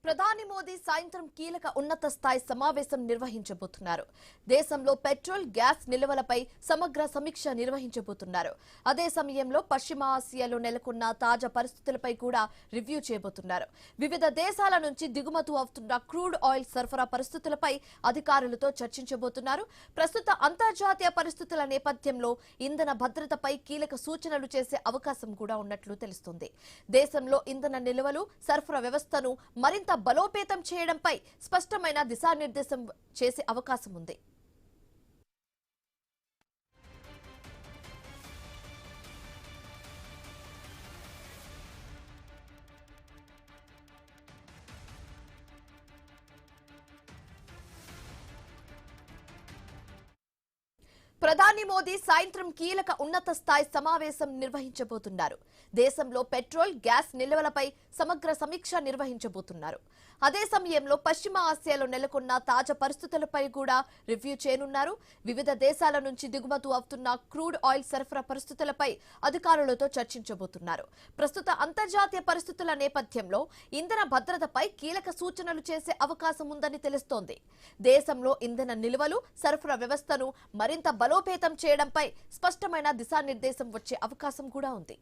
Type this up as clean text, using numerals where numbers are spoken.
ప్రధాని మోదీ సాయంత్రం కీలక ఉన్నత స్థాయి సమావేశం నిర్వహించబోతున్నారు. దేశంలో పెట్రోల్, గ్యాస్ నిల్వలపై సమగ్ర సమీక్ష నిర్వహించబోతున్నారు. అదే సమయంలో పశ్చిమ ఆసియాలో నెలకొన్న తాజా పరిస్థితులపై కూడా రివ్యూ చేయబోతున్నారు. వివిధ దేశాల నుంచి దిగుమతి అవుతున్న క్రూడ్ ఆయిల్ సరఫరా పరిస్థితులపై అధికారులతో చర్చించబోతున్నారు. ప్రస్తుత అంతర్జాతీయ పరిస్థితుల నేపథ్యంలో ఇంధన భద్రతపై కీలక సూచనలు చేసే అవకాశం కూడా ఉన్నట్లు తెలుస్తోంది. దేశంలో ఇంధన నిల్వలు, సరఫరా వ్యవస్థను మరింత బలోపేతం చేయడంపై స్పష్టమైన దిశానిర్దేశం చేసే అవకాశం ఉంది. ప్రధాని మోదీ సాయంత్రం కీలక ఉన్నత స్థాయి సమావేశం నిర్వహించబోతున్నారు. దేశంలో పెట్రోల్, గ్యాస్ నిల్వలపై సమగ్ర సమీక్ష నిర్వహించబోతున్నారు. అదే సమయంలో పశ్చిమ ఆసియాలో నెలకొన్న తాజా పరిస్థితులపై కూడా రివ్యూ చేయనున్నారు. వివిధ దేశాల నుంచి దిగుమతి అవుతున్న క్రూడ్ ఆయిల్ సరఫరా పరిస్థితులపై అధికారులతో చర్చించబోతున్నారు. ప్రస్తుత అంతర్జాతీయ పరిస్థితుల నేపథ్యంలో ఇంధన భద్రతపై కీలక సూచనలు చేసే అవకాశం ఉందని తెలుస్తోంది. దేశంలో ఇంధన నిల్వలు, సరఫరా వ్యవస్థను మరింత బలోపేతం చేయడంపై స్పష్టమైన దిశానిర్దేశం వచ్చే అవకాశం కూడా ఉంది.